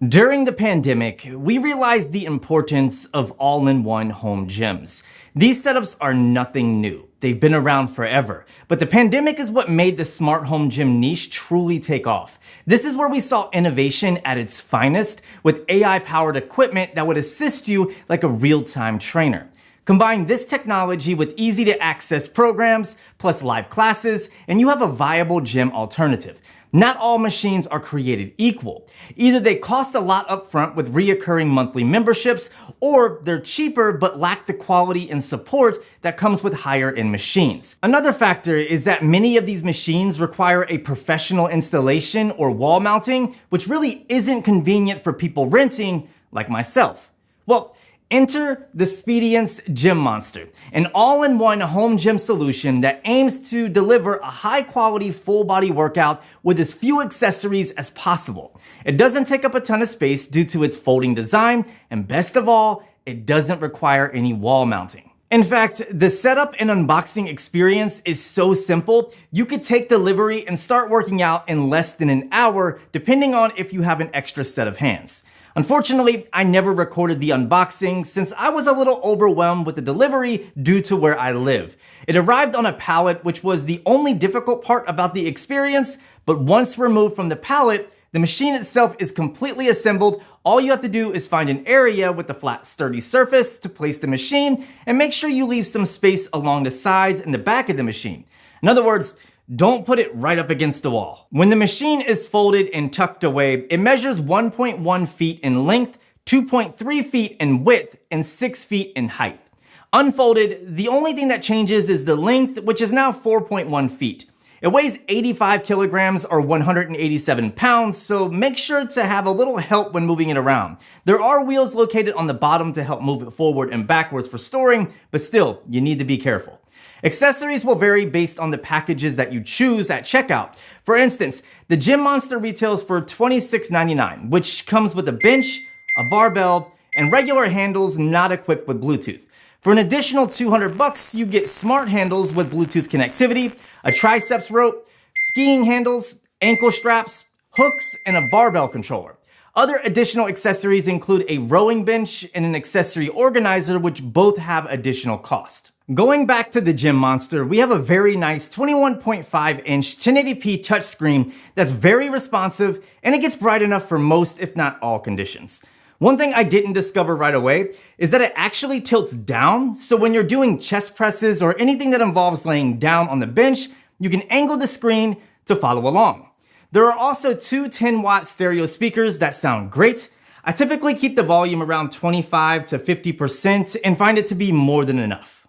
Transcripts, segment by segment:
During the pandemic, we realized the importance of all-in-one home gyms. These setups are nothing new. They've been around forever, but the pandemic is what made the smart home gym niche truly take off. This is where we saw innovation at its finest, with AI-powered equipment that would assist you like a real-time trainer. Combine this technology with easy-to-access programs, plus live classes, and you have a viable gym alternative. Not all machines are created equal. Either they cost a lot upfront with reoccurring monthly memberships, or they're cheaper but lack the quality and support that comes with higher-end machines. Another factor is that many of these machines require a professional installation or wall mounting, which really isn't convenient for people renting, like myself. Well, enter the Speediance Gym Monster, an all-in-one home gym solution that aims to deliver a high-quality full-body workout with as few accessories as possible. It doesn't take up a ton of space due to its folding design, and best of all, it doesn't require any wall mounting. In fact, the setup and unboxing experience is so simple, you could take delivery and start working out in less than an hour, depending on if you have an extra set of hands. Unfortunately, I never recorded the unboxing since I was a little overwhelmed with the delivery due to where I live. It arrived on a pallet, which was the only difficult part about the experience, but once removed from the pallet, the machine itself is completely assembled. All you have to do is find an area with a flat, sturdy surface to place the machine, and make sure you leave some space along the sides and the back of the machine. In other words, don't put it right up against the wall. When the machine is folded and tucked away, it measures 1.1 feet in length, 2.3 feet in width, and 6 feet in height. Unfolded, the only thing that changes is the length, which is now 4.1 feet. It weighs 85 kilograms or 187 pounds, so make sure to have a little help when moving it around. There are wheels located on the bottom to help move it forward and backwards for storing, but still, you need to be careful. Accessories will vary based on the packages that you choose at checkout. For instance, the Gym Monster retails for $26.99, which comes with a bench, a barbell, and regular handles not equipped with Bluetooth. For an additional $200, you get smart handles with Bluetooth connectivity, a triceps rope, skiing handles, ankle straps, hooks, and a barbell controller. Other additional accessories include a rowing bench and an accessory organizer, which both have additional cost. Going back to the Gym Monster, we have a very nice 21.5-inch 1080p touchscreen that's very responsive, and it gets bright enough for most, if not all, conditions. One thing I didn't discover right away is that it actually tilts down, so when you're doing chest presses or anything that involves laying down on the bench, you can angle the screen to follow along. There are also two 10-watt stereo speakers that sound great. I typically keep the volume around 25 to 50% and find it to be more than enough.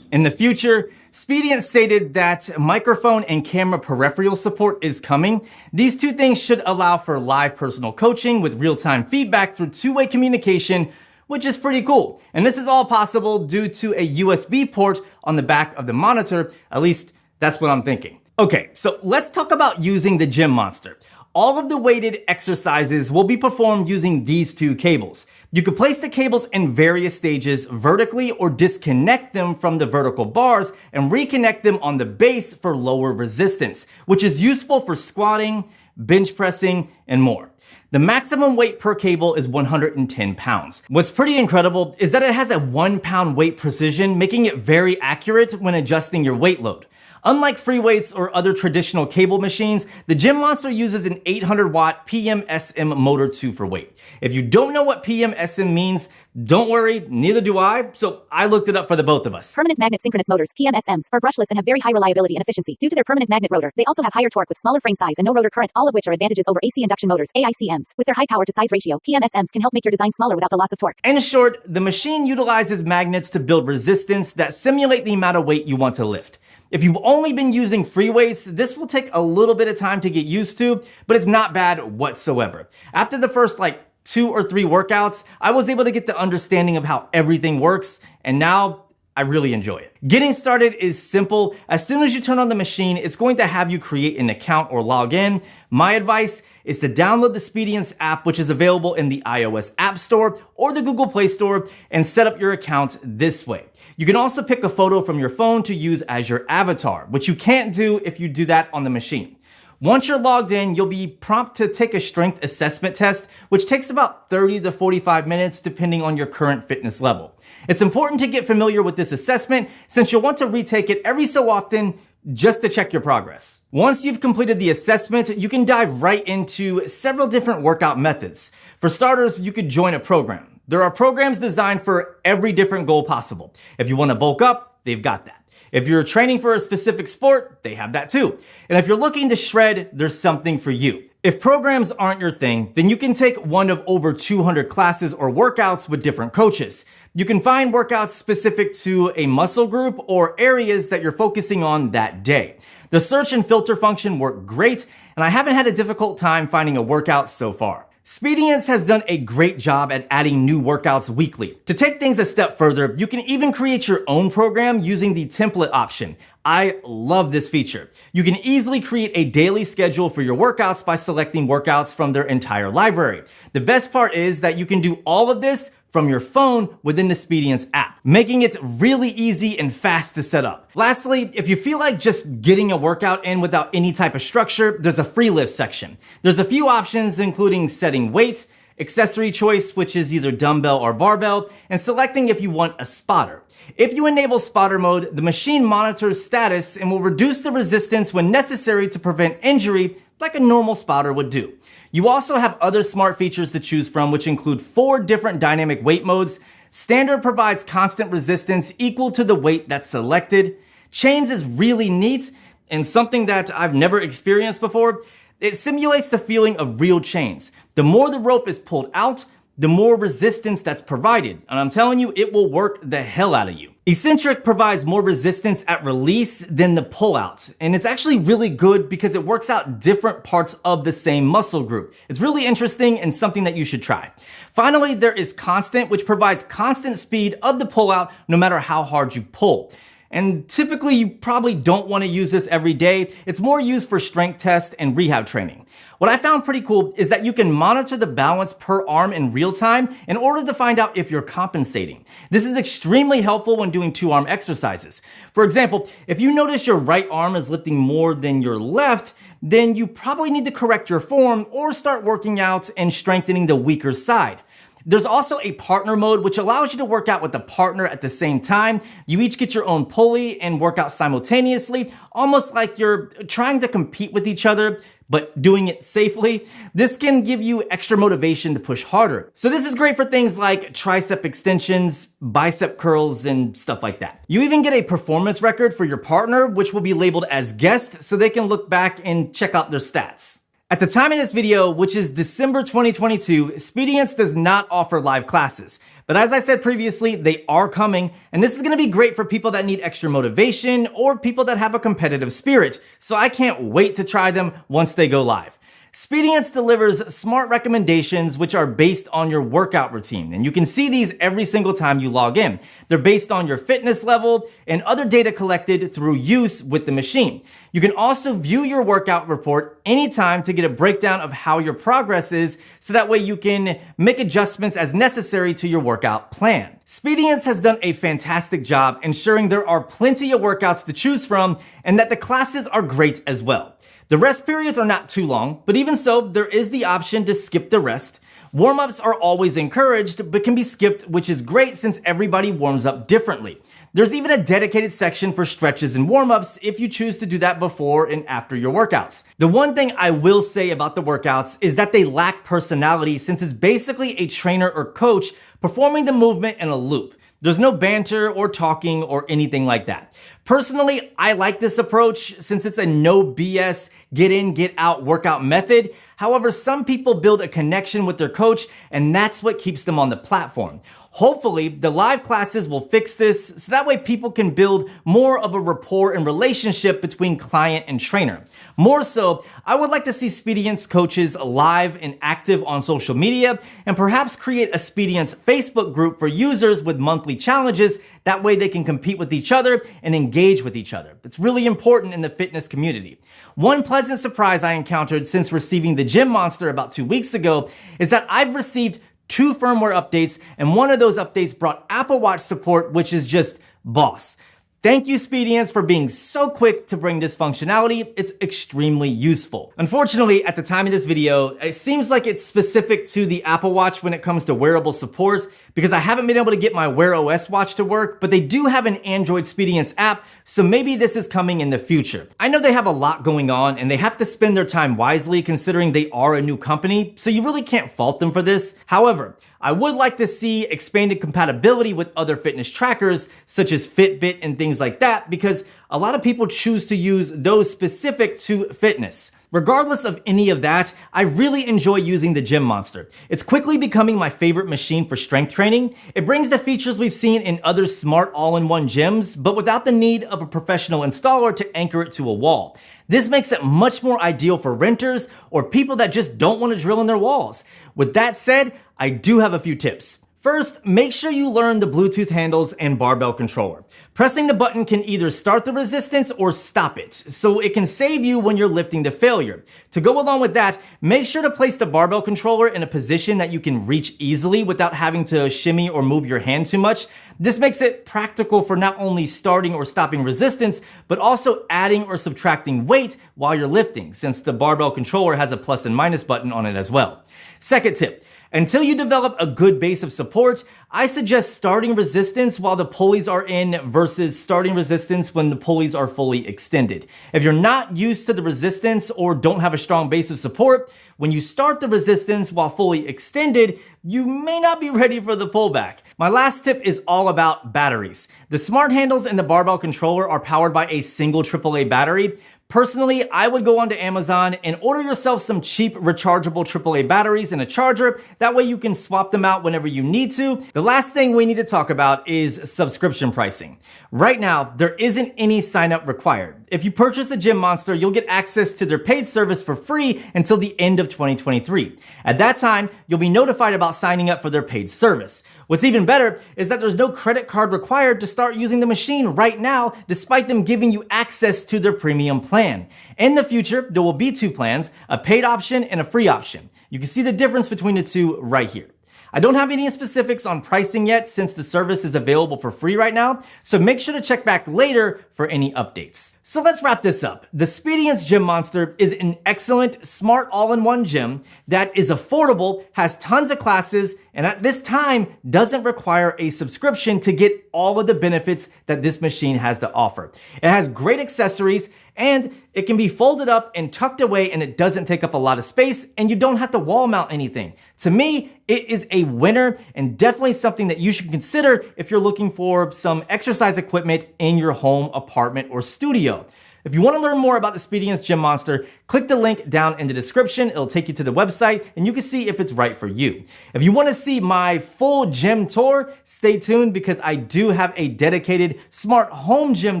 In the future, Speediance stated that microphone and camera peripheral support is coming. These two things should allow for live personal coaching with real-time feedback through two-way communication, which is pretty cool. And this is all possible due to a USB port on the back of the monitor. At least that's what I'm thinking. Okay, so let's talk about using the Gym Monster. All of the weighted exercises will be performed using these two cables. You can place the cables in various stages vertically or disconnect them from the vertical bars and reconnect them on the base for lower resistance, which is useful for squatting, bench pressing, and more. The maximum weight per cable is 110 pounds. What's pretty incredible is that it has a 1-pound weight precision, making it very accurate when adjusting your weight load. Unlike free weights or other traditional cable machines, the Gym Monster uses an 800-watt PMSM motor 2 for weight. If you don't know what PMSM means, don't worry, neither do I, so I looked it up for the both of us. Permanent magnet synchronous motors, PMSMs, are brushless and have very high reliability and efficiency. Due to their permanent magnet rotor, they also have higher torque with smaller frame size and no rotor current, all of which are advantages over AC induction motors, AICMs. With their high power to size ratio, PMSMs can help make your design smaller without the loss of torque. In short, the machine utilizes magnets to build resistance that simulate the amount of weight you want to lift. If you've only been using free weights, this will take a little bit of time to get used to, but it's not bad whatsoever. After the first 2 or 3 workouts, I was able to get the understanding of how everything works, and now I really enjoy it. Getting started is simple. As soon as you turn on the machine, it's going to have you create an account or log in. My advice is to download the Speediance app, which is available in the iOS App Store or the Google Play Store, and set up your account this way. You can also pick a photo from your phone to use as your avatar, which you can't do if you do that on the machine. Once you're logged in, you'll be prompted to take a strength assessment test, which takes about 30 to 45 minutes depending on your current fitness level. It's important to get familiar with this assessment since you'll want to retake it every so often just to check your progress. Once you've completed the assessment, you can dive right into several different workout methods. For starters, you could join a program. There are programs designed for every different goal possible. If you want to bulk up, they've got that. If you're training for a specific sport, they have that too. And if you're looking to shred, there's something for you. If programs aren't your thing, then you can take one of over 200 classes or workouts with different coaches. You can find workouts specific to a muscle group or areas that you're focusing on that day. The search and filter function work great, and I haven't had a difficult time finding a workout so far. Speediance has done a great job at adding new workouts weekly. To take things a step further, you can even create your own program using the template option. I love this feature. You can easily create a daily schedule for your workouts by selecting workouts from their entire library. The best part is that you can do all of this from your phone within the Speediance app, making it really easy and fast to set up. Lastly, if you feel like just getting a workout in without any type of structure, there's a free lift section. There's a few options including setting weight, accessory choice, which is either dumbbell or barbell, and selecting if you want a spotter. If you enable spotter mode, the machine monitors status and will reduce the resistance when necessary to prevent injury like a normal spotter would do. You also have other smart features to choose from, which include 4 different dynamic weight modes. Standard provides constant resistance equal to the weight that's selected. Chains is really neat and something that I've never experienced before. It simulates the feeling of real chains. The more the rope is pulled out, the more resistance that's provided. And I'm telling you, it will work the hell out of you. Eccentric provides more resistance at release than the pullout. And it's actually really good because it works out different parts of the same muscle group. It's really interesting and something that you should try. Finally, there is constant, which provides constant speed of the pullout no matter how hard you pull. And typically you probably don't want to use this every day. It's more used for strength tests and rehab training. What I found pretty cool is that you can monitor the balance per arm in real time in order to find out if you're compensating. This is extremely helpful when doing 2-arm exercises. For example, if you notice your right arm is lifting more than your left, then you probably need to correct your form or start working out and strengthening the weaker side. There's also a partner mode, which allows you to work out with a partner at the same time. You each get your own pulley and work out simultaneously, almost like you're trying to compete with each other, but doing it safely. This can give you extra motivation to push harder. So this is great for things like tricep extensions, bicep curls, and stuff like that. You even get a performance record for your partner, which will be labeled as guest, so they can look back and check out their stats. At the time of this video, which is December 2022, Speediance does not offer live classes. But as I said previously, they are coming, and this is gonna be great for people that need extra motivation or people that have a competitive spirit. So I can't wait to try them once they go live. Speediance delivers smart recommendations which are based on your workout routine, and you can see these every single time you log in. They're based on your fitness level and other data collected through use with the machine. You can also view your workout report anytime to get a breakdown of how your progress is, so that way you can make adjustments as necessary to your workout plan. Speediance has done a fantastic job ensuring there are plenty of workouts to choose from and that the classes are great as well. The rest periods are not too long, but even so, there is the option to skip the rest. Warm-ups are always encouraged, but can be skipped, which is great since everybody warms up differently. There's even a dedicated section for stretches and warm-ups if you choose to do that before and after your workouts. The one thing I will say about the workouts is that they lack personality since it's basically a trainer or coach performing the movement in a loop. There's no banter or talking or anything like that. Personally, I like this approach since it's a no BS, get in, get out workout method. However, some people build a connection with their coach, and that's what keeps them on the platform. Hopefully, the live classes will fix this so that way people can build more of a rapport and relationship between client and trainer. More so, I would like to see Speediance coaches live and active on social media and perhaps create a Speediance Facebook group for users with monthly challenges. That way they can compete with each other and engage with each other. It's really important in the fitness community. One pleasant surprise I encountered since receiving the Gym Monster about 2 weeks ago is that I've received 2 firmware updates, and one of those updates brought Apple Watch support, which is just boss. Thank you, Speediance, for being so quick to bring this functionality. It's extremely useful. Unfortunately, at the time of this video, it seems like it's specific to the Apple Watch when it comes to wearable support, because I haven't been able to get my Wear OS watch to work, but they do have an Android Speediance app, so maybe this is coming in the future. I know they have a lot going on, and they have to spend their time wisely considering they are a new company, so you really can't fault them for this. However, I would like to see expanded compatibility with other fitness trackers, such as Fitbit and things like that, because a lot of people choose to use those specific to fitness. Regardless of any of that, I really enjoy using the Gym Monster. It's quickly becoming my favorite machine for strength training. It brings the features we've seen in other smart all-in-one gyms, but without the need of a professional installer to anchor it to a wall. This makes it much more ideal for renters or people that just don't want to drill in their walls. With that said, I do have a few tips. First, make sure you learn the Bluetooth handles and barbell controller. Pressing the button can either start the resistance or stop it, so it can save you when you're lifting to failure. To go along with that, make sure to place the barbell controller in a position that you can reach easily without having to shimmy or move your hand too much. This makes it practical for not only starting or stopping resistance, but also adding or subtracting weight while you're lifting, since the barbell controller has a plus and minus button on it as well. Second tip. Until you develop a good base of support, I suggest starting resistance while the pulleys are in versus starting resistance when the pulleys are fully extended. If you're not used to the resistance or don't have a strong base of support, when you start the resistance while fully extended, you may not be ready for the pullback. My last tip is all about batteries. The smart handles and the barbell controller are powered by a single AAA battery. Personally, I would go onto Amazon and order yourself some cheap rechargeable AAA batteries and a charger. That way you can swap them out whenever you need to. The last thing we need to talk about is subscription pricing. Right now, there isn't any sign up required. If you purchase a Gym Monster, you'll get access to their paid service for free until the end of 2023. At that time, you'll be notified about signing up for their paid service. What's even better is that there's no credit card required to start using the machine right now, despite them giving you access to their premium plan. In the future, there will be 2 plans, a paid option and a free option. You can see the difference between the 2 right here. I don't have any specifics on pricing yet since the service is available for free right now, so make sure to check back later for any updates. So let's wrap this up. The Speediance Gym Monster is an excellent, smart all-in-one gym that is affordable, has tons of classes, and at this time doesn't require a subscription to get all of the benefits that this machine has to offer. It has great accessories, and it can be folded up and tucked away, and it doesn't take up a lot of space, and you don't have to wall mount anything. To me, it is a winner and definitely something that you should consider if you're looking for some exercise equipment in your home, apartment, or studio. If you want to learn more about the Speediance Gym Monster, click the link down in the description. It'll take you to the website and you can see if it's right for you. If you want to see my full gym tour, stay tuned because I do have a dedicated smart home gym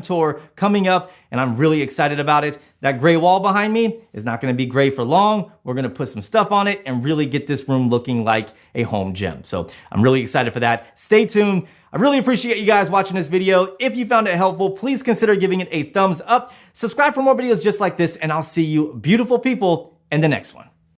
tour coming up and I'm really excited about it. That gray wall behind me is not going to be gray for long. We're going to put some stuff on it and really get this room looking like a home gym. So I'm really excited for that. Stay tuned. I really appreciate you guys watching this video. If you found it helpful, please consider giving it a thumbs up. Subscribe for more videos just like this, and I'll see you beautiful people in the next one.